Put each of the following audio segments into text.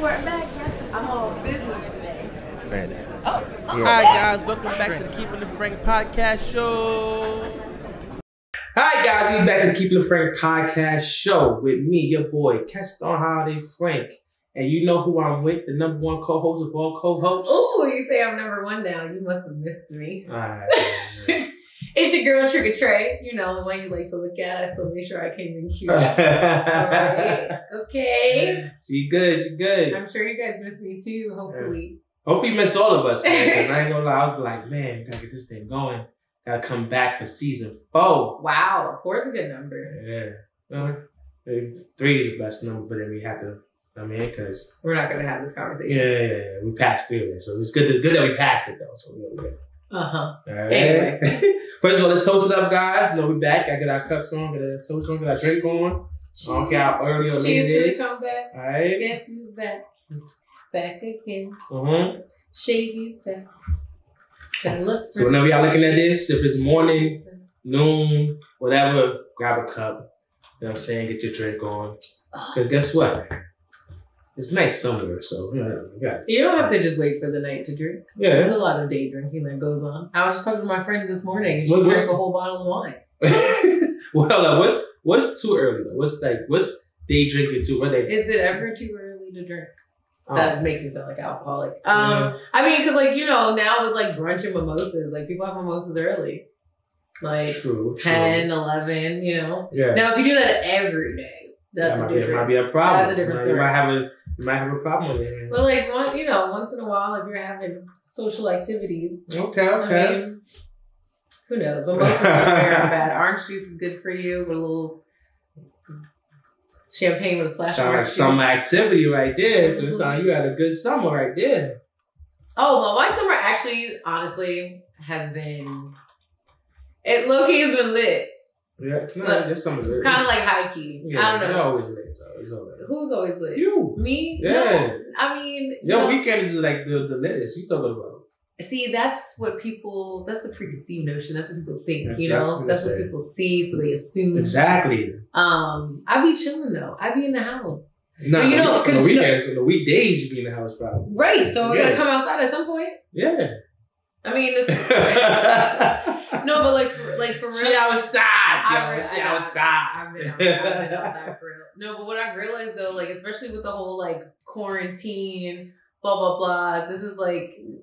We're back. I'm on business today. Man. Oh. Yeah. Alright guys, welcome back to the Keeping the Frank podcast show. Hi guys, we back to the Keeping the Frank podcast show with me, your boy, Keston Holiday Frank. And you know who I'm with, the number one co-host of all co-hosts. Ooh, you say I'm number one now. You must have missed me. Alright. It's your girl, Trigger Trey. You know, the one you like to look at. I still make sure I came in cute. Alright. Okay. She good. I'm sure you guys miss me too, hopefully. Hopefully you miss all of us, man, because I ain't gonna lie, I was like, man, we gotta get this thing going. Gotta come back for season 4. Wow. 4 is a good number. Yeah. Well, 3 is the best number, but then we have to, because... We're not going to have this conversation. Yeah. We passed through it. So it's good that we passed it, though. So we're good. Uh-huh. All right. Anyway. First of all, let's toast it up, guys. You know, we back. I get our cups on, get a toast on, get our drink on. I don't care how early or late it is. Cheers to the comeback. All right. Guess who's back? Back again. Uh-huh. Shady's back. So whenever y'all looking at this, if it's morning, noon, whatever, grab a cup. You know what I'm saying? Get your drink on. Because guess what? It's night somewhere, so you don't have to just wait for the night to drink. Yeah. There's a lot of day drinking that goes on. I was just talking to my friend this morning and she drank a whole bottle of wine. Well, what's too early though? What's day drinking too? Is it ever too early to drink? Oh. That makes me sound like an alcoholic. Yeah. I mean, because now with brunch and mimosas, people have mimosas early. True. 10, 11, Yeah. Now, if you do that every day, that might be a problem. That's a different story. You might have a problem with it. But once in a while, if you're having social activities. Okay. I mean, who knows? Mimosas are very bad. Orange juice is good for you with a little champagne with a splash of orange juice. Sounds like summer activity right there. So it sounds like you had a good summer right there. Oh, well, my summer actually, honestly, has been... It low-key has been lit. Yeah, there's some lit. Kind of like high-key. Yeah, I don't know. You're always lit. It's always lit. Who's always lit? You. Me? Yeah. No, I mean... Your weekend is like the littest. You talking about? See, that's the preconceived notion. That's what people think, That's what people see, so they assume. Exactly. I be chilling though. I be in the house. No, but because the weekends, the weekdays, you be in the house probably. Right, so we're gonna come outside at some point. Yeah. I mean, it's, no, but for real. She outside, She outside. I've been outside for real. No, but what I've realized though, especially with the whole quarantine, blah blah blah. This is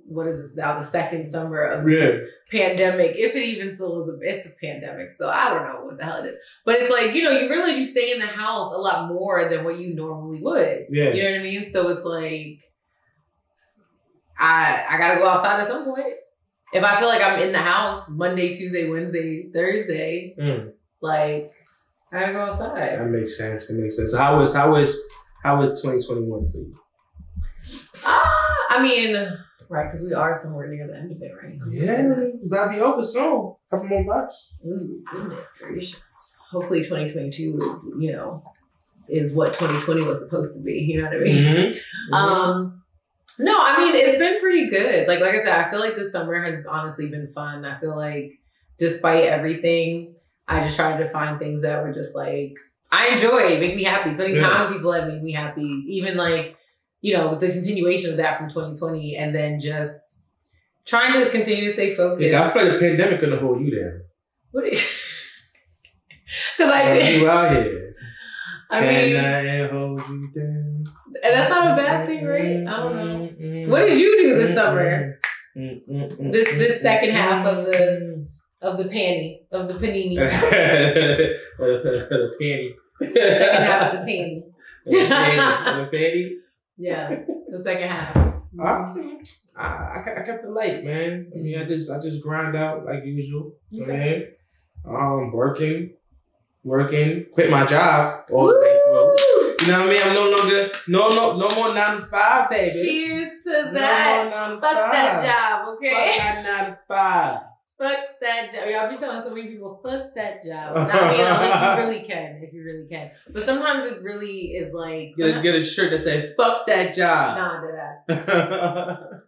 what is this now? The second summer of this pandemic. If it even still is it's a pandemic still. I don't know what the hell it is. But it's you realize you stay in the house a lot more than what you normally would. Yeah. You know what I mean? So it's I gotta go outside at some point. If I feel like I'm in the house Monday, Tuesday, Wednesday, Thursday, I gotta go outside. That makes sense. So how was 2021 for you? I mean, right, because we are somewhere near the end of it, right? Yeah, it's about to be over soon. Couple more months. Ooh, goodness gracious. Hopefully 2022 is what 2020 was supposed to be. You know what I mean? Mm-hmm. No, I mean, it's been pretty good. Like I said, I feel like this summer has honestly been fun. I feel like despite everything, I just tried to find things that were just I enjoyed, make me happy. Spending time with people that made me happy. Even the continuation of that from 2020 and then just trying to continue to stay focused. Yeah, I feel like the pandemic gonna hold you down. What is because I did. You out here. I mean, I hold you down? And that's not a bad thing, right? I don't know. What did you do this summer? This second half of the panini. The panty. The second half of the panty. The panty? Yeah, the second half. I kept it light, man. I mean, I just grind out like usual. Okay. Working, quit my job all the way through. You know what I mean? I'm no longer, no more 9 to 5, baby. Cheers to that. No more 9 to 5. Fuck that job, okay? Fuck that 9 to 5. Fuck that job. Y'all be telling so many people, fuck that job. I mean, if you really can. But sometimes it really is Get a shirt that says, fuck that job. Nah, deadass.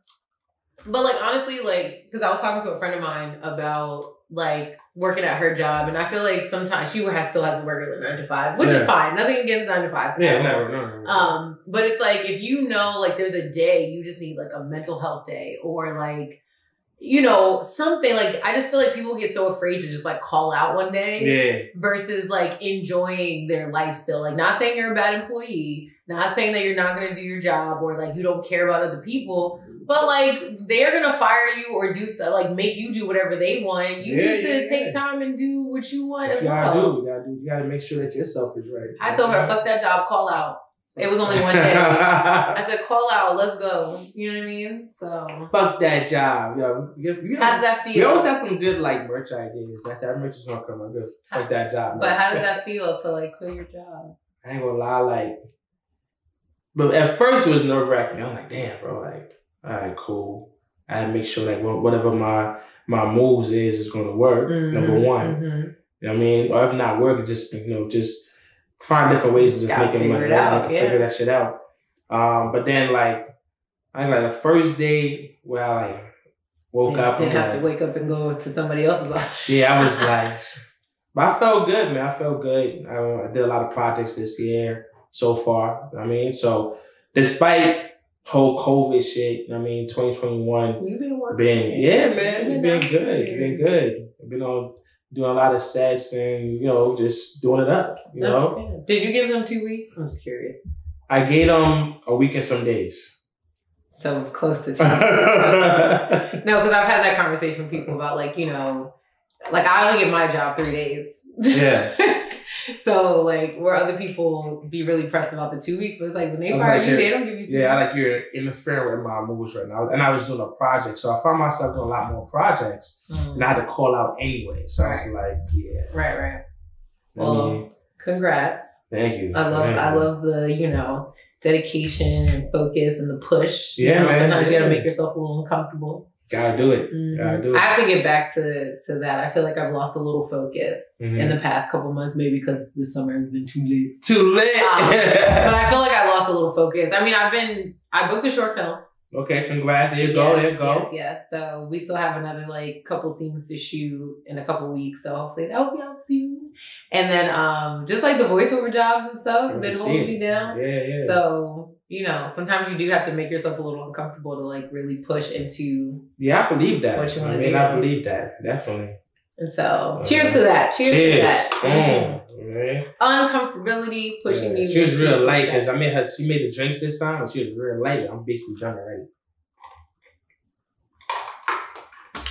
But honestly, because I was talking to a friend of mine about like working at her job, and I feel like sometimes she still has a regular 9 to 5, which is fine. Nothing against 9 to 5. Yeah, no. But it's like if you know, like there's a day you just need like a mental health day, or like, you know, something like, I just feel like people get so afraid to just like call out one day versus like enjoying their life still. Like, not saying you're a bad employee, not saying that you're not going to do your job or like you don't care about other people, but like they're going to fire you or do stuff, like make you do whatever they want. You need to take time and do what you want as well. You gotta make sure that yourself is right. I told her, fuck that job, call out. It was only one day. I said, call out, let's go. You know what I mean? So fuck that job. Yo, how does that feel? We always have some good like merch ideas. That merch is gonna come out good. Fuck that job. But how does that feel to like quit your job? I ain't gonna lie, like, but at first it was nerve wracking. I'm like, damn, bro, like, all right, cool. I had to make sure that whatever my moves is gonna work. Number one, you know what I mean, or if not work, just find different ways of just making money. Figure that shit out. But then like I think like the first day where I like woke up, didn't have to wake up and go to somebody else's office. Yeah, I was like, but I felt good, man. I felt good. I did a lot of projects this year so far. I mean, so despite whole COVID shit, I mean, 2021. You've been working. Yeah, man. You've been good. You've been good. I've been doing a lot of sets and, just doing it up, you know? Good. Did you give them 2 weeks? I'm just curious. I gave them a week and some days. So close to 2 weeks. No, because I've had that conversation with people about like I only give my job 3 days. Yeah. So like where other people be really pressed about the 2 weeks, but it's like when they fire you, they don't give you 2 weeks. Yeah, I like you're interfering with my moves right now. And I was doing a project. So I found myself doing a lot more projects. And I had to call out anyway. So I was like, yeah. Right. Well, congrats. Thank you. I love the, dedication and focus and the push. Yeah, man. Sometimes you gotta make yourself a little uncomfortable. Gotta do it. I have to get back to that. I feel like I've lost a little focus in the past couple months, maybe because this summer has been too late. But I feel like I lost a little focus. I mean, I booked a short film. Okay, congrats. There you go. Yes. So we still have another couple scenes to shoot in a couple weeks. So hopefully that will be out soon. And then just like the voiceover jobs and stuff, been holding me down. Yeah. So, sometimes you do have to make yourself a little uncomfortable to really push into. Yeah, I believe that. What you want to do. I believe that. Definitely. And so, cheers to that. Cheers to that. Right. Uncomfortability pushing you. She was real light because she made the drinks this time, and she was real light. I'm basically drunk already.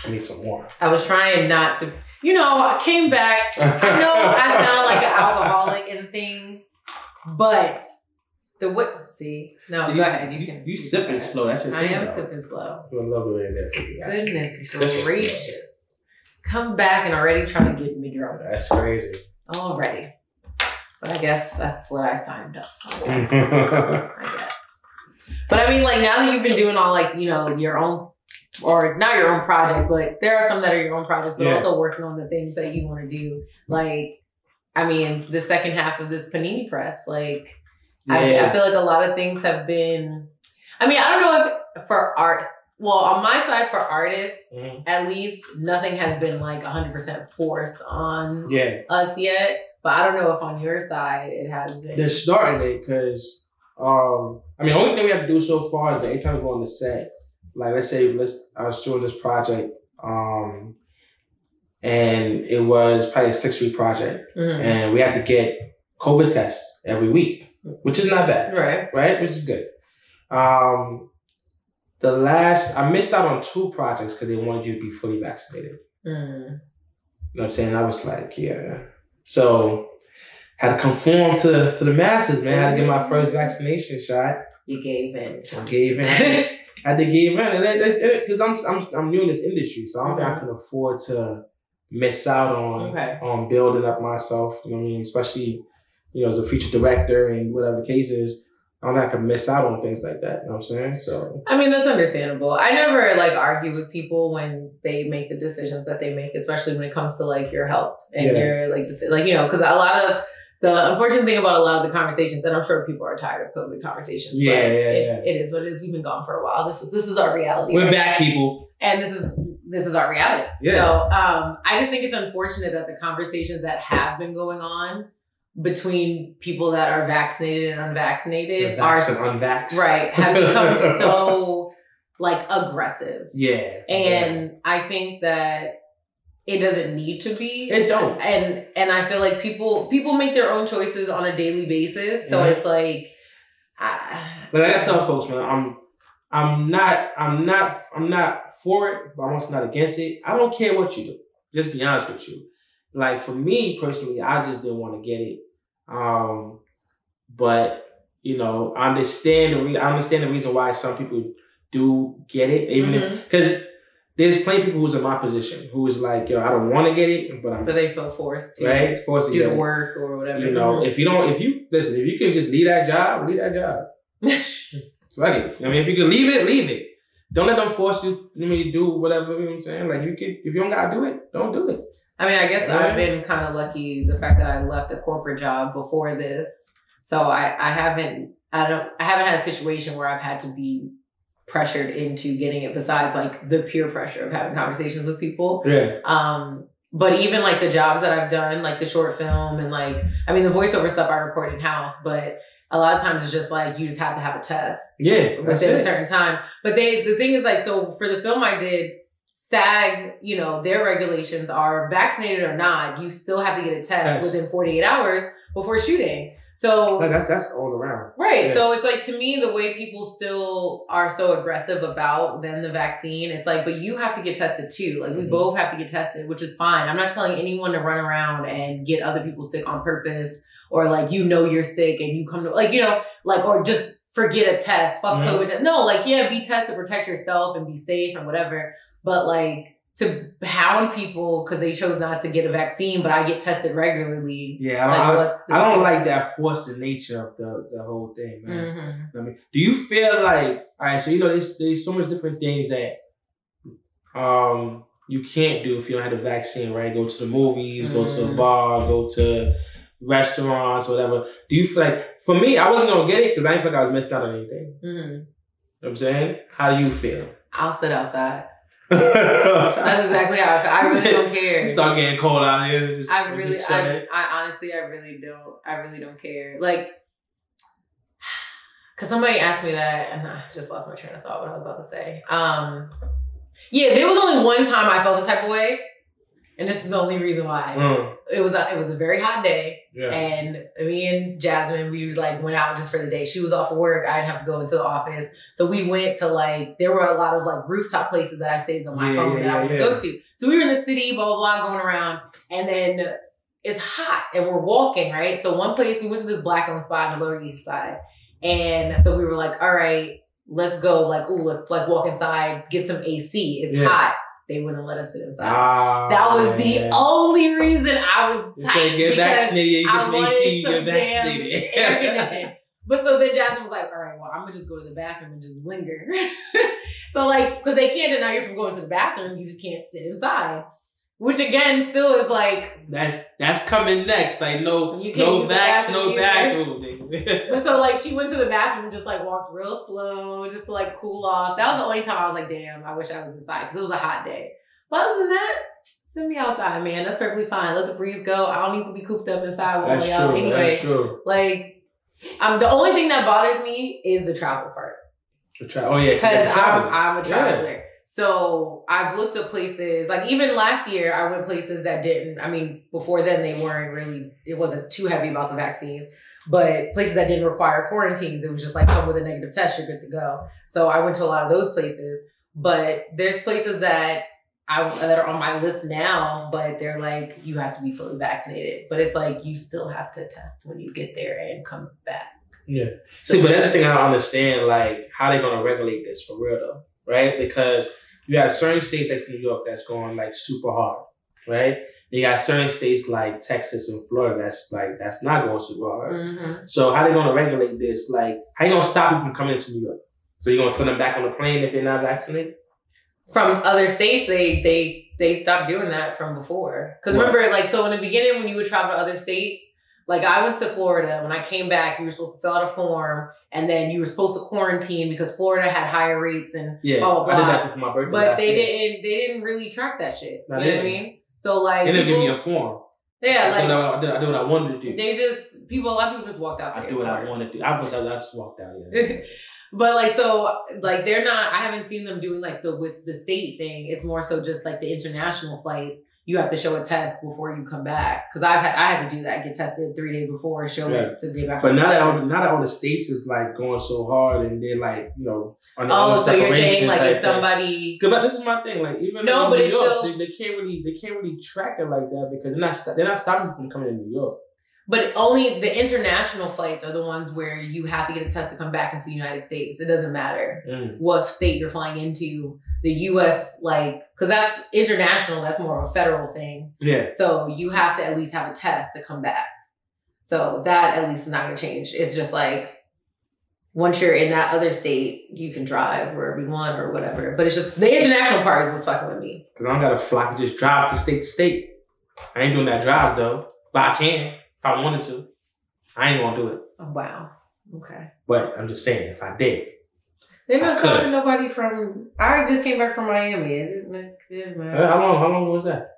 I need some more. I was trying not to. I came back. I know I sound like an alcoholic and things, but go ahead. You sipping slow. That's your thing. I am sipping slow. Put a little bit in there for you. Goodness gracious. Come back and already trying to get me drunk. That's crazy. Already. But I guess that's what I signed up for. I guess. But I mean, now that you've been doing all your own, or not your own projects, but there are some that are your own projects, but also working on the things that you want to do. The second half of this Panini press, I feel like a lot of things have been, I don't know if for art, well, on my side for artists, at least nothing has been 100% forced on us yet. But I don't know if on your side it has been. They're starting it because, the only thing we have to do so far is that anytime we go on the set, let's say I was doing this project, and it was probably a 6-week project, and we had to get COVID tests every week, which is not bad, right? Which is good. I missed out on 2 projects because they wanted you to be fully vaccinated. You know what I'm saying? I was like, yeah. So, had to conform to the masses, man. I had to get my first vaccination shot. You gave in. I gave in. I had to give in. Because I'm new in this industry, so I don't think I can afford to miss out on building up myself. You know what I mean? Especially, as a feature director and whatever the case is. I don't think I can miss out on things like that. You know what I'm saying? So that's understandable. I never argue with people when they make the decisions that they make, especially when it comes to your health and your because a lot of the unfortunate thing about a lot of the conversations, and I'm sure people are tired of COVID conversations. It is what it is. We've been gone for a while. This is our reality. We're back, people. And this is this is our reality. Yeah. So I just think it's unfortunate that the conversations that have been going on between people that are vaccinated and unvaccinated have become so like aggressive. Yeah. And I think that it doesn't need to be. It don't. And I feel like people make their own choices on a daily basis. So it's like but I gotta tell folks, man, I'm not for it, but I'm also not against it. I don't care what you do. Just be honest with you. Like for me personally, I just didn't want to get it. But you know, I understand the reason why some people do get it, even if because there's plenty of people who's in my position who is like, yo, I don't want to get it, but they feel forced to do the work or whatever. You know, if you can just leave that job. Fuck it. I mean, if you can leave it. Don't let them force you to do whatever, you know what I'm saying? Like, if you don't gotta do it, don't do it. I mean, I guess I've been kind of lucky the fact that I left a corporate job before this. So I haven't had a situation where I've had to be pressured into getting it besides like the peer pressure of having conversations with people. Yeah. But even like the jobs that I've done, like the short film and like, I mean, the voiceover stuff I record in-house, but a lot of times it's just like, you just have to have a test within a certain time. But the thing is like, so for the film I did, SAG, you know, their regulations are vaccinated or not, you still have to get a test within 48 hours before shooting. So that's all around. Right. Yeah. So it's like, to me, the way people still are so aggressive about then the vaccine, it's like, but you have to get tested too. Like we both have to get tested, which is fine. I'm not telling anyone to run around and get other people sick on purpose. Or like, you know, you're sick and you come to like, you know, like, or just forget a test, fuck COVID. No, like, yeah, be tested, protect yourself and be safe and whatever. But like to hound people because they chose not to get a vaccine, but I get tested regularly. Yeah, I don't like that forced nature of the whole thing, man. I mean, do you feel like, all right, so you know, there's so much different things that you can't do if you don't have the vaccine, right? Go to the movies, go to a bar, go to restaurants, whatever. Do you feel like, for me, I wasn't gonna get it because I didn't feel like I was missing out on anything. You know what I'm saying? How do you feel? I'll sit outside. That's exactly how I feel. I really don't care. You start getting cold out here. I honestly really don't care. Like, cause somebody asked me that and I just lost my train of thought what I was about to say. Yeah, there was only one time I felt the type of way. And this is the only reason why. It was a very hot day. Yeah. And me and Jasmine, we like went out just for the day. She was off of work. I didn't have to go into the office. So we went to like, there were a lot of like rooftop places that I saved on my phone that I would go to. So we were in the city, blah, blah, blah, going around. And then it's hot and we're walking, right? So one place, we went to this black-owned spot on the Lower East Side. And so we were like, all right, let's go. Like, let's like walk inside, get some AC. It's hot. They wouldn't let us sit inside. That was the only reason I was tight. Get vaccinated, you get some AC, get vaccinated. Air conditioning. But so then Jasmine was like, all right, well, I'm going to just go to the bathroom and just linger. So like, because they can't deny you from going to the bathroom, you just can't sit inside. Which again, still is like... That's coming next. Like, no bathroom. But so like, she went to the bathroom and just like walked real slow, just to like cool off. That was the only time I was like, damn, I wish I was inside because it was a hot day. But other than that, send me outside, man. That's perfectly fine. Let the breeze go. I don't need to be cooped up inside all the way out anyway. That's true. Like, the only thing that bothers me is the travel part. Because I'm a traveler. Yeah. So I've looked at places, like even last year, I went places that didn't, I mean, before then they weren't really, it wasn't too heavy about the vaccine, but places that didn't require quarantines, it was just like come with a negative test, you're good to go. So I went to a lot of those places, but there's places that are on my list now, but they're like, you have to be fully vaccinated. But it's like, you still have to test when you get there and come back. Yeah. See, but that's the thing I don't understand, like how they going to regulate this for real though. Right? Because you have certain states like New York that's going like super hard, right? You got certain states like Texas and Florida that's not going super hard. So how they going to regulate this? Like, how you going to stop people from coming into New York? So you're going to send them back on the plane if they're not vaccinated? From other states, they stopped doing that from before. Because remember, like, so in the beginning when you would travel to other states, Like, I went to Florida. When I came back, you were supposed to fill out a form, and then you were supposed to quarantine because Florida had higher rates and blah, blah, blah. I did that for my birthday. But they didn't really track that shit. You know what I mean? So, like, they didn't give me a form. Yeah, I did what I wanted to do. A lot of people just walked out there. I do what I wanted to do. I just walked out. Yeah. But like, so like, they're not. I haven't seen them doing like with the state thing. It's more so just like the international flights. You have to show a test before you come back. Because I had to do that. Get tested 3 days before and show it to get back. But now that all the states is like going so hard and they're like, you know, so you're saying like if somebody? Because this is my thing. Like even in New York, they can't really track it like that because they're not stopping from coming to New York. But only the international flights are the ones where you have to get a test to come back into the United States. It doesn't matter what state you're flying into. The U.S., like, because that's international, that's more of a federal thing. Yeah. So you have to at least have a test to come back. So that at least is not going to change. It's just like, once you're in that other state, you can drive wherever you want or whatever. But it's just, the international part is what's fucking with me. Because I don't got to fly, I can just drive to state. I ain't doing that drive, though. But I can, if I wanted to. I ain't going to do it. Oh, wow. Okay. But I'm just saying, if I did. They're not calling nobody from. I just came back from Miami. It didn't matter. How long was that?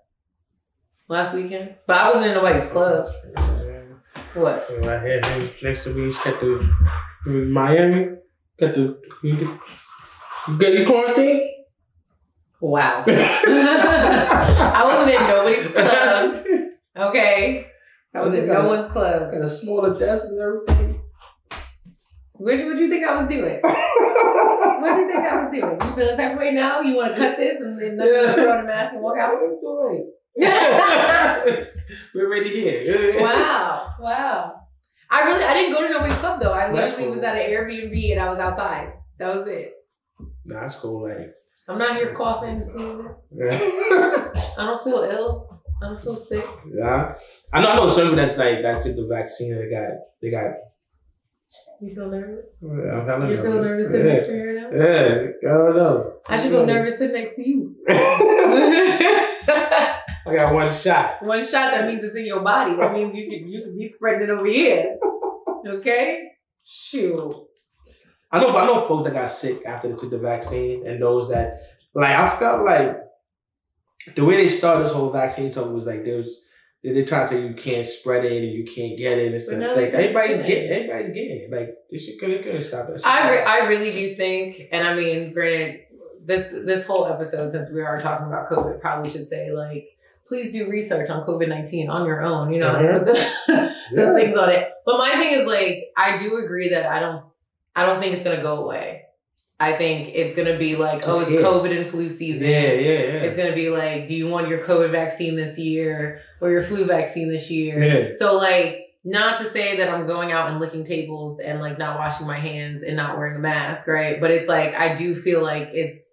Last weekend. But I wasn't in nobody's club. What? Right here, next to me, got to Miami. You get your quarantine? Wow. I wasn't in nobody's club. Okay. I was in no one's club. Got a smaller desk and everything. What you think I was doing? What do you think I was doing? You feel the type of way now? You want to cut this and then throw on a mask and walk out? We're ready here. Wow. I didn't go to nobody's club though. I literally was at an Airbnb and I was outside. That was it. Nah, that's cool. Like, I'm not here coughing and sneezing. I don't feel ill. I don't feel sick. Yeah. I know some people that took the vaccine and they got. You feel nervous? Yeah, you feel nervous sitting next to me right now? Yeah, I don't know. I should feel nervous sitting next to you. I got one shot. One shot, that means it's in your body. That means you could be spreading it over here. Okay? Shoot. I know folks that got sick after they took the vaccine and those that, like, I felt like the way they started this whole vaccine talk was like they're trying to tell you can't spread it and you can't get it and stuff. Like, everybody's getting it. Like, this shit couldn't stop that shit. I really do think, and I mean, granted, this whole episode, since we are talking about COVID, probably should say, like, please do research on COVID-19 on your own, you know, put those things on it. But my thing is, like, I do agree that I don't think it's going to go away. I think it's going to be like, it's COVID and flu season. Yeah. It's going to be like, do you want your COVID vaccine this year or your flu vaccine this year? Yeah. So, like, not to say that I'm going out and licking tables and, like, not washing my hands and not wearing a mask, right? But it's like, I do feel like it's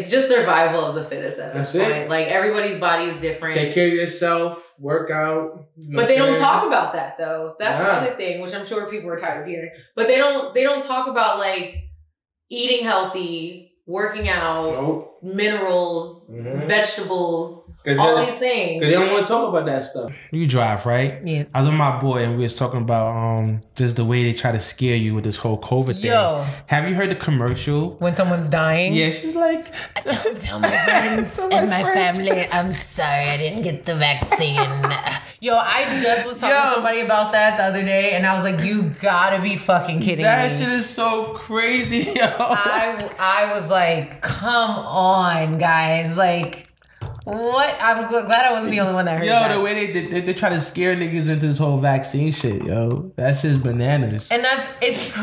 just survival of the fittest at this point. Like, everybody's body is different. Take care of yourself, work out. But they don't talk about that though. That's the other thing, which I'm sure people are tired of hearing. But they don't talk about, like, eating healthy, working out, minerals, vegetables, all these things. Because they don't want to talk about that stuff. You drive, right? Yes. I was with my boy and we was talking about just the way they try to scare you with this whole COVID thing. Yo. Have you heard the commercial? When someone's dying? Yeah, she's like... I tell my friends and my family, I'm sorry I didn't get the vaccine. Yo, I just was talking to somebody about that the other day and I was like, you gotta be fucking kidding me. That shit is so crazy, yo. I was like, come on, guys. Like... What? I'm glad I wasn't the only one that heard that. Yo, the way they try to scare niggas into this whole vaccine shit, yo. That's just bananas. And it's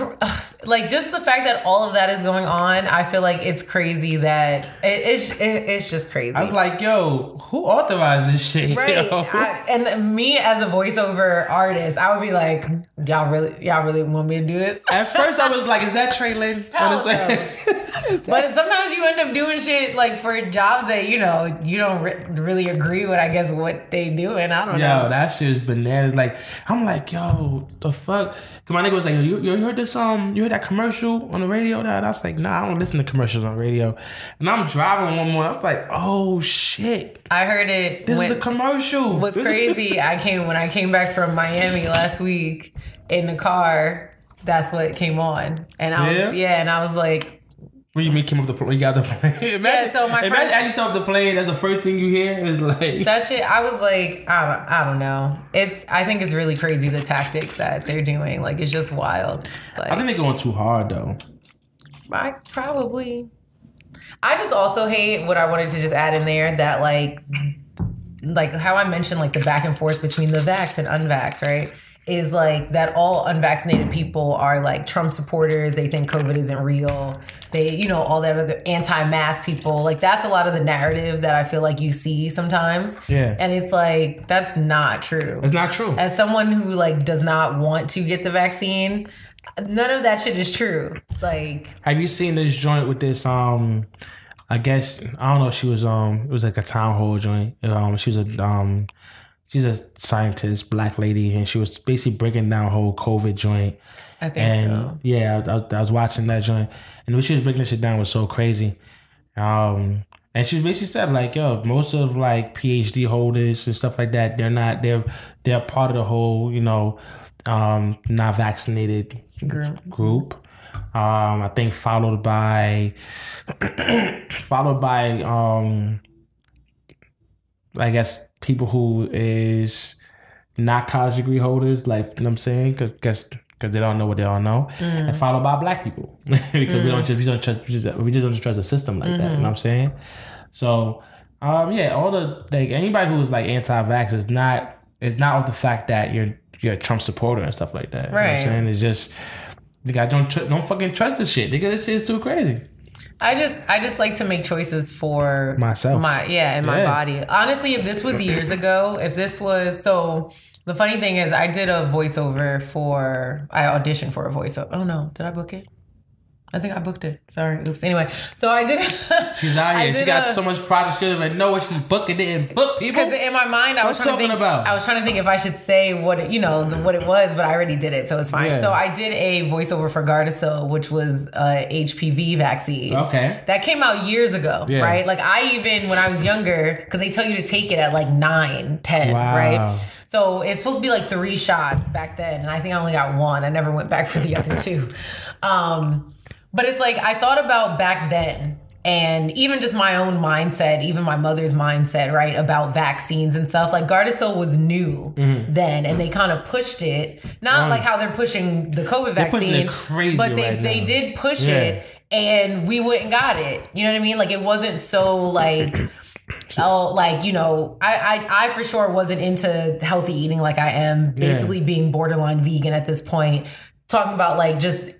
like, just the fact that all of that is going on, I feel like it's crazy that it's just crazy. I was like, yo, who authorized this shit? Right. And me as a voiceover artist, I would be like, y'all really want me to do this? At first I was like, is that Trey Lynn? Hell no. But sometimes you end up doing shit like for jobs that, you don't really agree with, I guess, what they do. And I don't know. Yo, that shit's bananas. Like, I'm like, yo, the fuck? Cause my nigga was like, yo, you heard this, you heard that commercial on the radio? And I was like, nah, I don't listen to commercials on radio. And I'm driving one more. I was like, oh shit. I heard it. This is the commercial. What's crazy, when I came back from Miami last week in the car, that's what came on. And I was like, what do you mean came off the plane? You got the plane? Imagine, so my friend add yourself the plane. That's the first thing you hear. Is like that shit. I was like, I don't know. I think it's really crazy the tactics that they're doing. Like it's just wild. Like, I think they're going too hard though. I just also hate what I wanted to just add in there that like how I mentioned like the back and forth between the vax and unvax, right? Is like that all unvaccinated people are like Trump supporters. They think COVID isn't real. They, all that other anti-mask people. Like that's a lot of the narrative that I feel like you see sometimes. Yeah. And it's like, that's not true. It's not true. As someone who like does not want to get the vaccine, none of that shit is true. Like, have you seen this joint with this, I guess, I don't know if she was, it was like a town hall joint. She's a scientist, black lady, and she was basically breaking down whole COVID joint. I think so. Yeah, I was watching that joint, and what she was breaking this shit down was so crazy. And she basically said like, yo, most of like PhD holders and stuff like that, they're part of the whole, not vaccinated group. I think followed by I guess people who is not college degree holders, like, you know what I'm saying? Because they don't know what they don't know. And followed by black people. Because we just don't trust the system like that. You know what I'm saying? So, all the, like, anybody who's like anti-vax is not of the fact that you're a Trump supporter and stuff like that. Right. You know what I'm saying? It's just, you guys don't fucking trust this shit. Nigga, this shit is too crazy. I just like to make choices for myself. My body. Honestly, if this was years ago, the funny thing is I did a voiceover I auditioned for a voiceover. Oh no, did I book it? I think I booked it. Sorry. Oops. Anyway, so I did. She's out here. She got so much pride. She doesn't even know what she's booking. Didn't book people. Because in my mind, I was trying to think if I should say what it was, but I already did it, so it's fine. Yeah. So I did a voiceover for Gardasil, which was a HPV vaccine. Okay. That came out years ago, right? Like when I was younger, because they tell you to take it at like 9, 10, right? So it's supposed to be like 3 shots back then, and I think I only got 1. I never went back for the other 2. But it's like, I thought about back then and even just my own mindset, even my mother's mindset, right, about vaccines and stuff. Like Gardasil was new then, and they kind of pushed it. Not like how they're pushing the COVID vaccine, pushing it crazy but they did push it, and we went and got it. You know what I mean? Like it wasn't so like... I for sure wasn't into healthy eating like I am, basically being borderline vegan at this point, talking about like just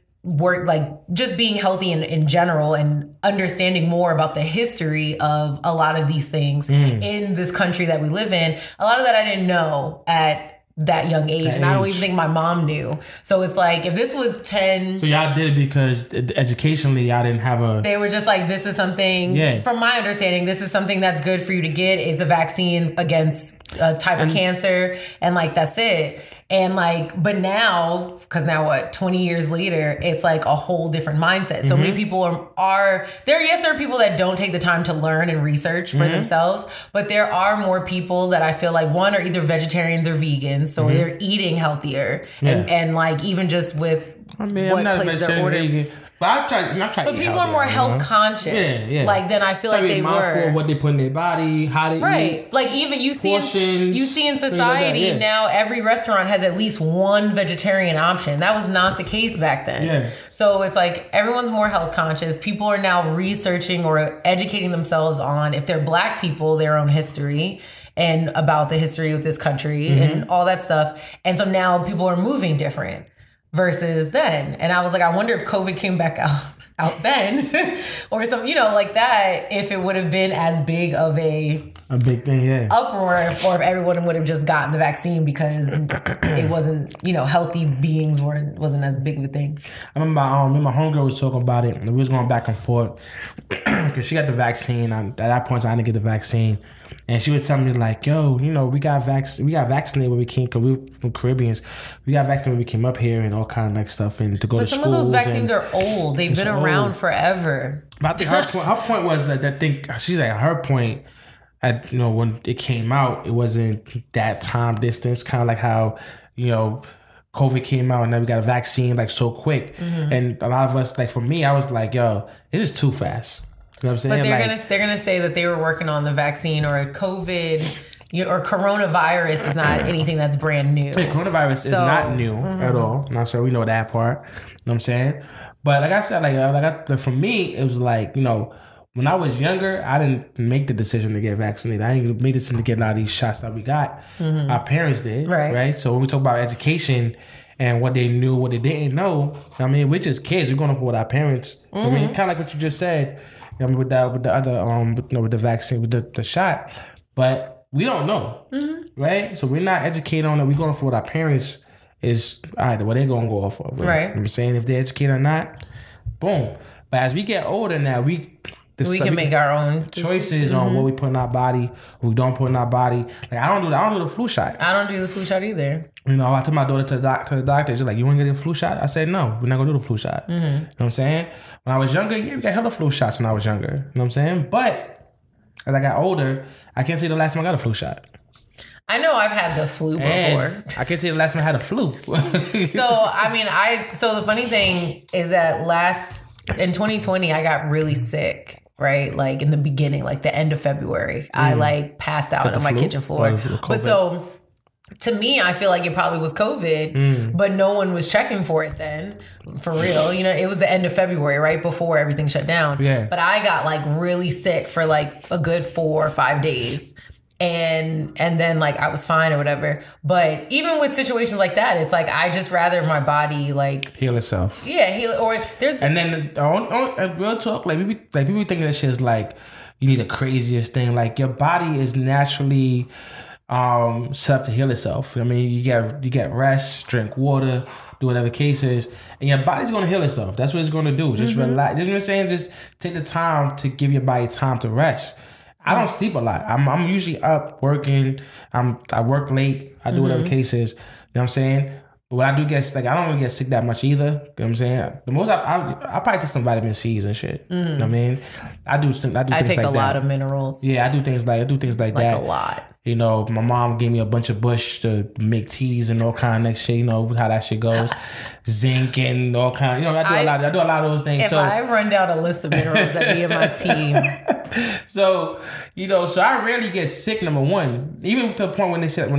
being healthy in general and understanding more about the history of a lot of these things in this country that we live in. A lot of that I didn't know at that young age, and I don't even think my mom knew. So it's like, if this was 10... So y'all did it because educationally y'all didn't have a... They were just like, this is something, from my understanding, this is something that's good for you to get. It's a vaccine against a type of cancer, and like, that's it. And like, but now, because now what, 20 years later, it's like a whole different mindset. So many people are there. Yes, there are people that don't take the time to learn and research for themselves, but there are more people that I feel like, one, are either vegetarians or vegans. So they're eating healthier and like, even just with what places they're ordering. But I try. But people are more health conscious. Like then I feel like they were. Of what they put in their body, how they eat. Like even you see in society now, every restaurant has at least one vegetarian option. That was not the case back then. Yeah. So it's like everyone's more health conscious. People are now researching or educating themselves on, if they're Black people, their own history and about the history of this country and all that stuff. And so now people are moving different versus then. And I was like, I wonder if COVID came back out. out then or some, like that, if it would have been as big of a big thing, yeah, uproar, or if everyone would have just gotten the vaccine because it wasn't, healthy beings wasn't as big of a thing. I remember my homegirl was talking about it, and we was going back and forth because she got the vaccine. At that point, I didn't get the vaccine. And she was telling me like, yo, we got vaccinated when we came, because we were from Caribbeans. We got vaccinated when we came up here and all kind of stuff, and to go to school. But some of those vaccines are old. They've been around forever. But I think her point was that she's like, her point, when it came out, it wasn't that time distance, kind of like how, COVID came out and then we got a vaccine like so quick. Mm-hmm. And a lot of us, like for me, I was like, yo, it's just too fast. You know what I'm saying? But they're gonna say that they were working on the vaccine or COVID or coronavirus is not anything that's brand new. Hey, coronavirus is not new at all. I'm sure we know that part. You know what I'm saying? But like I said, for me, it was like, when I was younger, I didn't make the decision to get vaccinated. I didn't make the decision to get a lot of these shots that we got. Mm-hmm. Our parents did, right? So when we talk about education and what they knew, what they didn't know, we're just kids. We're going off what our parents. Mm-hmm. Kind of like what you just said. With the other with the vaccine, with the shot, but we don't know, right? So we're not educated on it. We're going for what our parents is. All right, what they're gonna go off of, right? You know what I'm saying, if they're educated or not, boom. But as we get older now, we can make our own choices on what we put in our body, what we don't put in our body. Like I don't do the flu shot. I don't do the flu shot either. I took my daughter to the doctor. She's like, "You want to get a flu shot?" I said, "No, we're not gonna do the flu shot." Mm-hmm. You know what I'm saying? When I was younger, we got hella flu shots when I was younger. You know what I'm saying? But as I got older, I can't say the last time I got a flu shot. I know I've had the flu before. I can't say the last time I had a flu. So the funny thing is that in 2020, I got really sick. Right? Like in the beginning, like the end of February, I passed out on my kitchen floor. But so to me, I feel like it probably was COVID, but no one was checking for it then, for real. It was the end of February, right before everything shut down. Yeah. But I got like really sick for like a good 4 or 5 days. And then like I was fine or whatever. But even with situations like that, it's like I just rather my body like heal itself. Yeah, heal. Or there's and then real talk, like people thinking that shit is like you need the craziest thing. Like your body is naturally set up to heal itself. You get rest, drink water, do whatever case is, and your body's gonna heal itself. That's what it's gonna do. Just relax. You know what I'm saying? Just take the time to give your body time to rest. I don't sleep a lot. I'm usually up working. I work late. I do whatever case is. You know what I'm saying? But when I do get sick, I don't really get sick that much either. You know what I'm saying? The most I probably take some vitamin C's and shit. You know what I mean? I take a lot of minerals. Yeah, I do things like that. Like a lot. My mom gave me a bunch of bush to make teas and all kind of next shit. How that shit goes. Zinc and all kind. I do a lot of those things. If I run down a list of minerals that be in my team. So I rarely get sick. Number one, even to the point when they said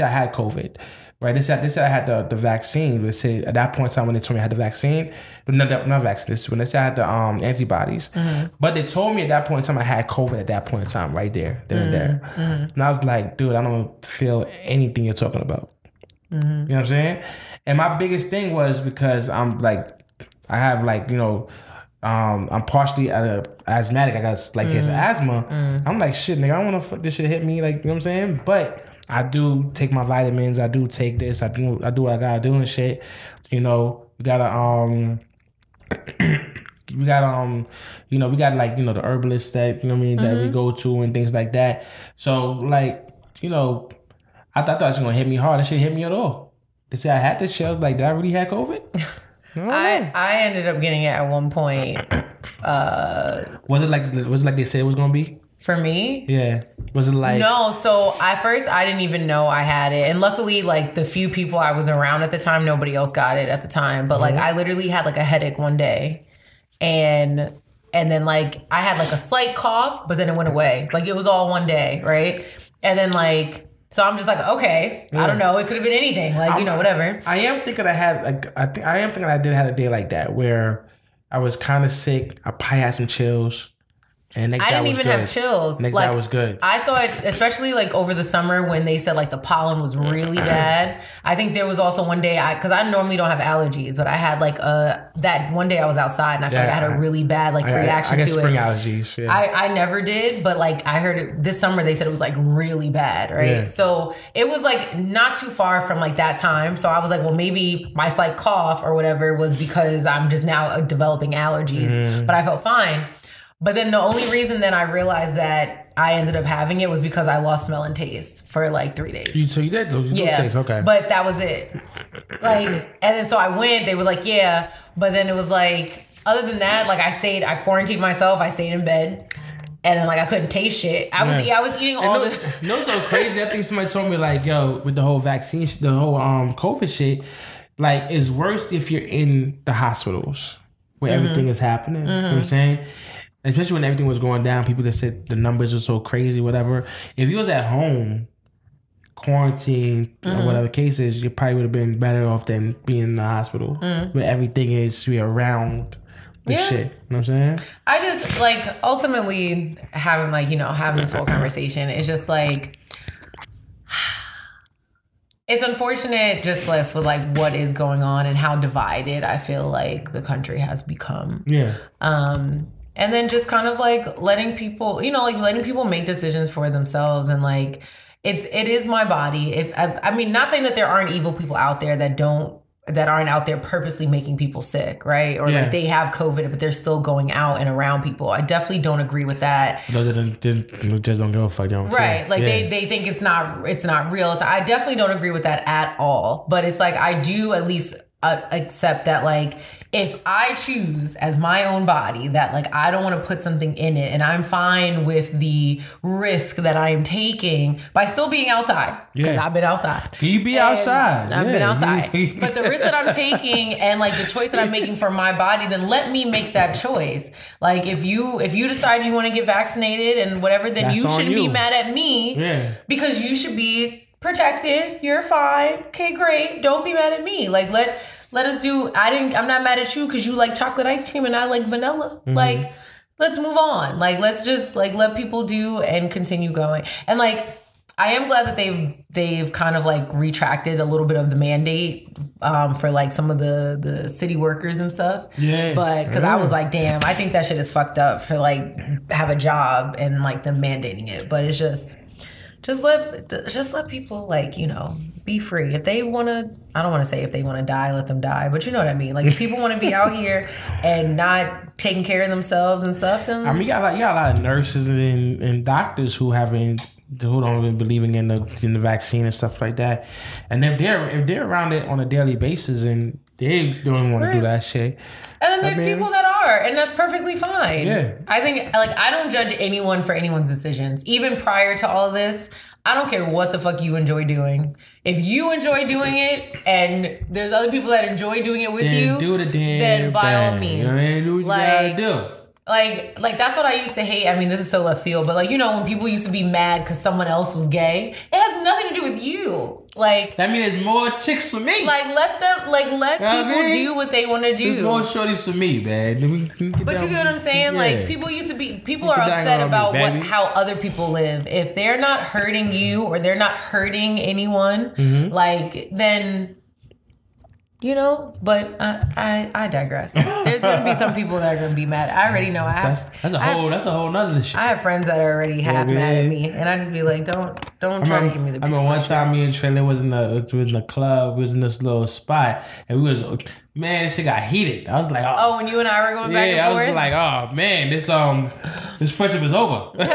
I had COVID, right? They said I had the vaccine. They said at that point in time when they told me I had the vaccine, not vaccine. This is when they said I had the antibodies. Mm-hmm. But they told me at that point in time I had COVID at that point in time, right there, and there. Mm-hmm. And I was like, dude, I don't feel anything you're talking about. Mm-hmm. You know what I'm saying? And my biggest thing was because I'm like, I have like, I'm partially asthmatic. I got like asthma. I'm like, shit, nigga, I don't want to this shit hit me. Like, you know what I'm saying? But I do take my vitamins. I do take this. I do what I gotta do and shit. We gotta we got like, the herbalists that, that we go to and things like that. So like, I thought it was gonna hit me hard. That shit hit me at all. They said I had this shit. I was like, did I really have COVID? I ended up getting it at one point. Was it like they said it was gonna be? For me? Yeah. Was it like... No, so at first I didn't even know I had it. And luckily, like the few people I was around at the time, nobody else got it at the time. But like I literally had like a headache one day. And then like I had like a slight cough, but then it went away. Like it was all one day, right? And then like... So I'm just like, okay, I don't know. It could have been anything, like, whatever. I am thinking I did have a day like that where I was kind of sick. I probably had some chills, And next I guy didn't was even good. have chills. Next like, guy was good. I thought, especially like over the summer when they said like the pollen was really bad. I think there was also one day because I normally don't have allergies, but I had like that one day I was outside and I felt like I had a really bad like reaction I get to spring it. allergies. Yeah. I never did, but like I heard it, this summer they said it was like really bad, right? Yeah. So it was like not too far from like that time. So I was like, well, maybe my slight cough or whatever was because I'm just now developing allergies, but I felt fine. But then the only reason that I realized that I ended up having it was because I lost smell and taste for like 3 days. So you did lose taste, okay. But that was it. Like, and then so I went, they were like, yeah. But then it was like, other than that, like I quarantined myself, I stayed in bed. And then like I couldn't taste shit. I was eating all this. You know what's so crazy? I think somebody told me like, yo, with the whole vaccine, the whole COVID shit, like it's worse if you're in the hospitals where everything is happening. You know what I'm saying? Especially when everything was going down, people that said the numbers were so crazy, whatever. If you was at home, quarantined, or whatever case is, you probably would have been better off than being in the hospital where everything is around the shit. You know what I'm saying? I just, like, ultimately having, like, you know, having this whole conversation, it's just, like, it's unfortunate just like for, like, what is going on and how divided I feel like the country has become. Yeah. And then just kind of like letting people, you know, like letting people make decisions for themselves. And like, it is my body. I mean, not saying that there aren't evil people out there that aren't out there purposely making people sick, right? Or like they have COVID, but they're still going out and around people. I definitely don't agree with that. Those that just don't give a fuck. Right. Like they think it's not real. So I definitely don't agree with that at all. But it's like, I do at least accept that, like, if I choose as my own body that, like, I don't want to put something in it and I'm fine with the risk that I am taking by still being outside, because I've been outside. You be outside. I've been outside. But the risk that I'm taking and, like, the choice that I'm making for my body, then let me make that choice. Like, if you decide you want to get vaccinated and whatever, then you shouldn't be mad at me because you should be protected. You're fine. Okay, great. Don't be mad at me. Like, let us do. I'm not mad at you because you like chocolate ice cream and I like vanilla. Like, let's move on. Like, let's just like let people do and continue going. And like, I am glad that they've kind of like retracted a little bit of the mandate for like some of the city workers and stuff. Yeah. But because I was like, damn, I think that shit is fucked up for like have a job and like them mandating it. But it's just let people, like, you know, be free. If they want to, I don't want to say if they want to die, let them die. But you know what I mean? Like, if people want to be out here and not taking care of themselves and stuff, then... I mean, you got a lot of nurses and doctors who don't even believing in the vaccine and stuff like that. And if they're around it on a daily basis and they don't want to do that shit. And then there's people that are, and that's perfectly fine. Yeah. I think, like, I don't judge anyone for anyone's decisions. Even prior to all of this, I don't care what the fuck you enjoy doing. If you enjoy doing it and there's other people that enjoy doing it with you, then by all means. You know what I mean? Do what you gotta do. Like that's what I used to hate. I mean, this is so left field, but like, you know, when people used to be mad because someone else was gay, it has nothing to do with you. Like, that means there's more chicks for me. Like, let people do what they want to do. There's more shorties for me, man. But you get what I'm saying? Yeah. Like, people are upset about how other people live. If they're not hurting you or they're not hurting anyone, like, then... You know, but I digress. There's gonna be some people that are gonna be mad. I already know. That's a whole nother shit. I have friends that are already half mad at me, and I just be like, don't try to give me the. I remember one time me and Trey was in the club. We was in this little spot, and we was. Man, this shit got heated. I was like, oh, when you and I were going back and forth? Yeah, I was like, oh, man, this friendship is over. But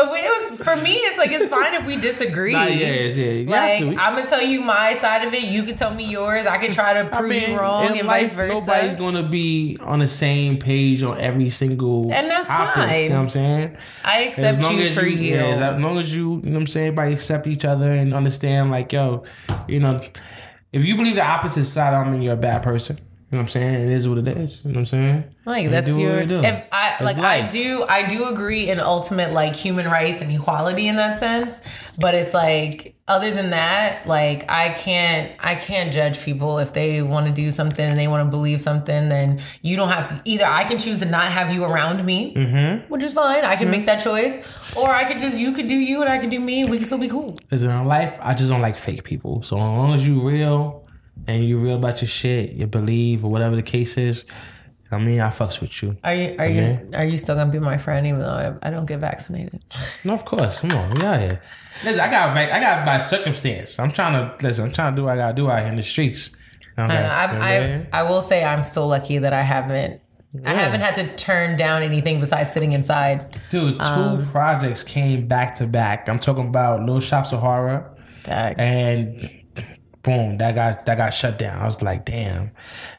it was, for me, it's like, it's fine if we disagree. Like, I'm going to tell you my side of it. You can tell me yours. I can try to prove you wrong and vice versa. Nobody's going to be on the same page on every single and that's topic, fine. You know what I'm saying? I accept you for you. As long as you know what I'm saying, everybody accept each other and understand, like, yo, you know, if you believe the opposite side, I mean, you're a bad person. You know know what I'm saying? It is what it is. You know what I'm saying? Like that's your. If I do agree in ultimate like human rights and equality in that sense, but it's like other than that, like I can't judge people if they want to do something and they want to believe something. Then you don't have to. Either I can choose to not have you around me, which is fine. I can make that choice, or I could just you could do you and I can do me. We can still be cool. Listen, in life, I just don't like fake people. So as long as you real. And you real about your shit, you believe, or whatever the case is. I mean, I fucks with you. Are you still gonna be my friend even though I don't get vaccinated? No, of course. Come on, we out here. Listen, I got by circumstance. I'm trying to do what I gotta do out here in the streets. I will say I'm still lucky that I haven't had to turn down anything besides sitting inside. Dude, two projects came back to back. I'm talking about Little Shops of Horror and. Boom, that got shut down. I was like, damn.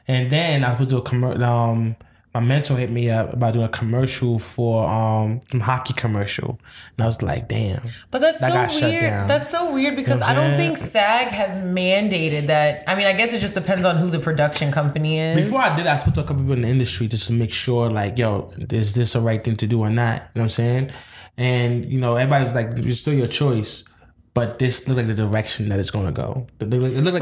And then I was doing a commercial. My mentor hit me up about doing a commercial for some hockey commercial. And I was like, damn. But that's so weird. That's so weird because I don't think SAG has mandated that. I mean, I guess it just depends on who the production company is. Before I did that, I spoke to a couple people in the industry just to make sure, like, yo, is this the right thing to do or not? You know what I'm saying? And, you know, everybody's like, it's still your choice. But this looked like the direction that it's going to go. But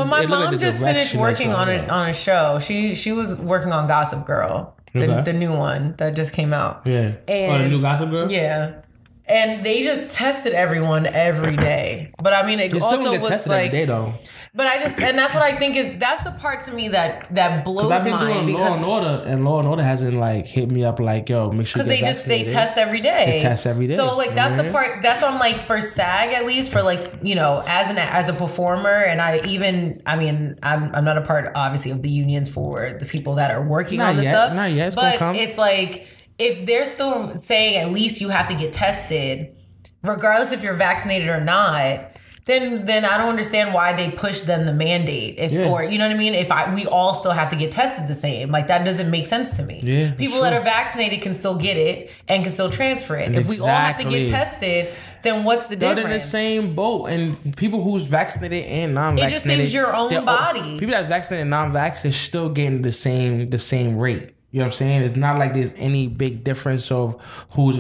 my mom just finished working on a show. She was working on Gossip Girl, the new one that just came out. Yeah. The new Gossip Girl? Yeah. And they just tested everyone every day. But I mean, it also was like... every day, though. But and that's what I think that's the part to me that blows my mind. Because I've been doing Law and Order, and Law and Order hasn't like hit me up like, yo, make sure you get vaccinated. Because they test every day. They test every day. So like that's the part. That's what I'm like for SAG at least for like you know as a performer, and I'm not a part obviously of the unions for the people that are working on this stuff. Not yet. But it's like if they're still saying at least you have to get tested, regardless if you're vaccinated or not. Then I don't understand why they push then the mandate. Or you know what I mean? We all still have to get tested the same. Like that doesn't make sense to me. Yeah, people that are vaccinated can still get it and can still transfer it. If we all have to get tested, then what's the difference? They're in the same boat. And people who's vaccinated and non-vaccinated. It just saves your own body. People that are vaccinated and non-vax, they're still getting the same rate. You know what I'm saying? It's not like there's any big difference of who's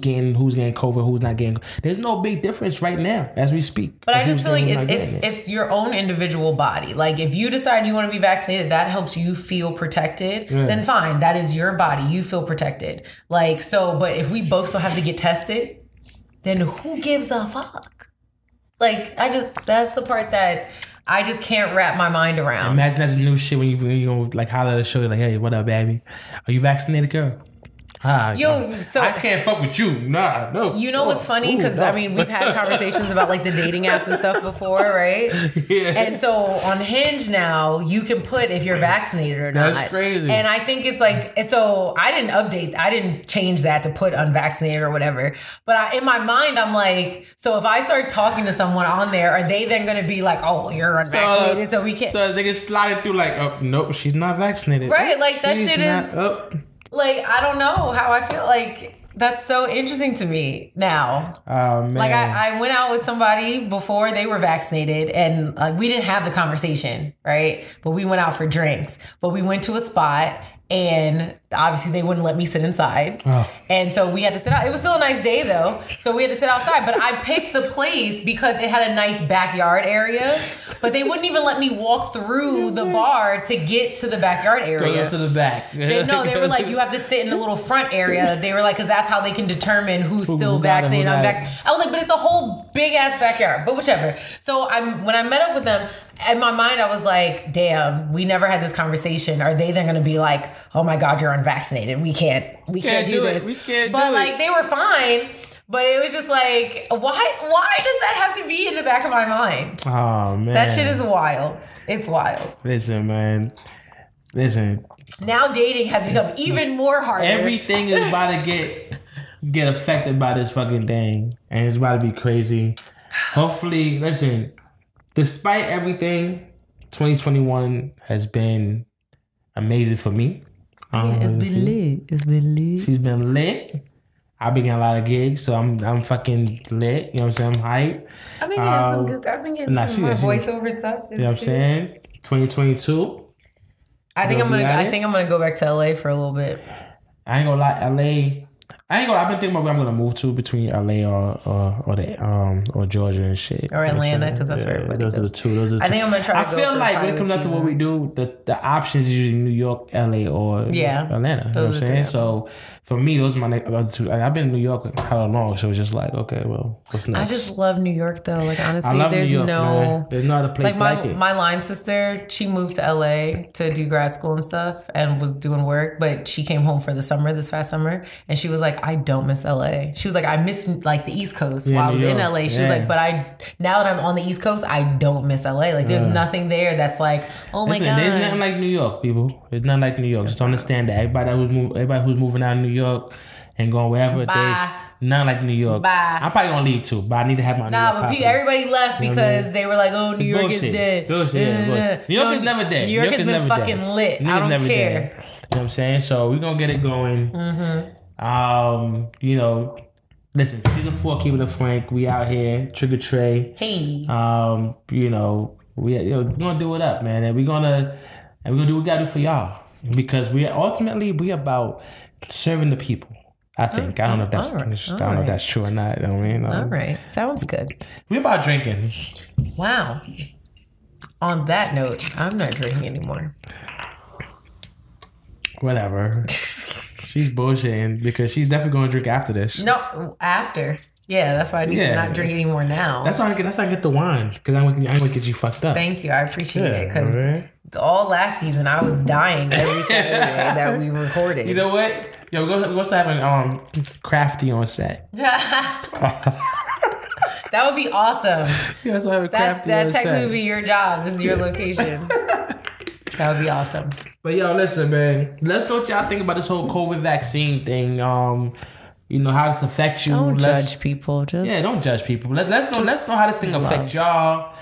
getting COVID, who's not getting. There's no big difference right now as we speak. But I just feel like it's your own individual body. Like if you decide you want to be vaccinated, that helps you feel protected. Then fine, that is your body. You feel protected. Like so, but if we both still have to get tested, then who gives a fuck? Like that's the part that. I just can't wrap my mind around. Imagine that's new shit when you go like holler at the show like, hey, what up, baby? Are you vaccinated, girl? So I can't fuck with you. Nah, no. You know what's funny? Because I mean, we've had conversations about like the dating apps and stuff before, right? Yeah. And so on Hinge now, you can put if you're vaccinated or not. That's crazy. And I think it's like, so I didn't change that to put unvaccinated or whatever. But in my mind, I'm like, so if I start talking to someone on there, are they then going to be like, oh, you're unvaccinated, so we can't? So they can slide it through like, oh, nope, she's not vaccinated. Right, like that shit is. Like, I don't know how I feel like that's so interesting to me now. Oh, man. Like, I went out with somebody before they were vaccinated and like we didn't have the conversation, right? But we went out for drinks. But we went to a spot and obviously they wouldn't let me sit inside. Oh. And so we had to sit out. It was still a nice day though. So we had to sit outside. But I picked the place because it had a nice backyard area. But they wouldn't even let me walk through the bar to get to the backyard area. Go to the back. They were like, you have to sit in the little front area. They were like, because that's how they can determine who's still vaccinated and unvaccinated. I was like, but it's a whole big ass backyard. But whichever. So when I met up with them, in my mind, I was like, damn, we never had this conversation. Are they then going to be like, oh my God, you're unvaccinated. We can't do this. We can't but like, they were fine. But it was just like, why does that have to be in the back of my mind? Oh, man. That shit is wild. It's wild. Listen, man. Now dating has become even more harder. Everything is about to get affected by this fucking thing. And it's about to be crazy. Hopefully, listen, despite everything, 2021 has been amazing for me. It's been lit. She's been lit. I've been getting a lot of gigs, so I'm fucking lit. You know what I'm saying? I'm hype. I've been getting some more voiceover stuff. You know what I'm saying? 2022. I think I'm gonna go back to LA for a little bit. I ain't gonna lie, LA. I've been thinking about where I'm gonna move to between LA or Georgia and shit. Or Atlanta, because that's where everybody goes. Those are the two. I think I'm gonna try to go. I feel like when it comes down to what we do, the options is usually New York, LA, or Atlanta. You know what I'm saying? So for me, those are my other two. Like, I've been in New York how long, so it's just like, okay, well, what's next? I just love New York though. Like honestly, there's New York, man. There's not a place like it. My line sister, she moved to LA to do grad school and stuff, and was doing work, but she came home for the summer, this past summer, and she was like, I don't miss LA. She was like, I miss like the East Coast while I was in LA. She was like, but now that I'm on the East Coast, I don't miss LA. Like there's nothing there that's like, oh my God. There's nothing like New York, people. There's nothing like New York. Just understand that. Everybody who's moving out of New York and going wherever there's nothing like New York. I'm probably gonna leave too, but I need to have my New York everybody left because they were like, oh, New York is dead. New York is never dead. New York has been fucking lit. I don't care. You know what I'm saying? So we're gonna get it going. You know, listen, season 4, Keep It Frank. We out here, Trigger Trey. Hey. You know, we're gonna do it up, man, and we're gonna do what we gotta do for y'all, because we about serving the people. I think. I don't know if that's know if that's true or not. You know what I mean? All right. Sounds good. We're about drinking. Wow. On that note, I'm not drinking anymore. Whatever. She's bullshitting because she's definitely going to drink after this. No, after. Yeah, that's why I need to not drink anymore now. That's why I get the wine, because I'm going to get you fucked up. Thank you. I appreciate it, because all last season I was dying every Saturday that we recorded. You know what? Yo, we're going to start having Crafty on set. That would be awesome. Yeah, so that technically would be your job. This is your location. That would be awesome. But yo, listen, man. Let's know what y'all think about this whole COVID vaccine thing. You know, how this affects you. Don't judge people. Don't judge people. Let's know how this thing affects y'all.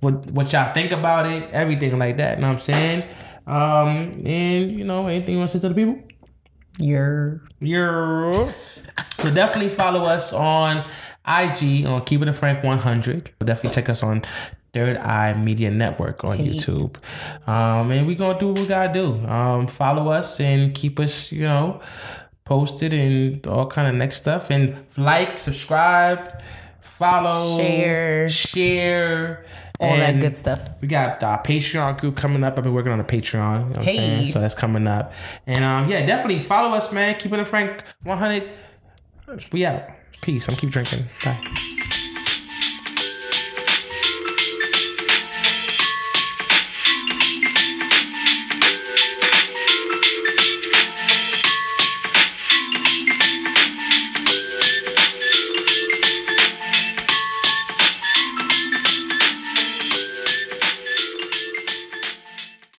What y'all think about it. Everything like that. You know what I'm saying? And you know, anything you want to say to the people? So definitely follow us on IG on Keep It Frank 100. Definitely check us on Third Eye Media Network on YouTube. And we gonna do what we gotta do. Follow us and keep us, you know, posted and all kind of next stuff. And like, subscribe, follow, share. All that good stuff. We got our Patreon group coming up. I've been working on a Patreon. You know what I'm saying? So that's coming up. And definitely follow us, man. Keep It Frank 100. We out. Peace. I'm keep drinking. Bye.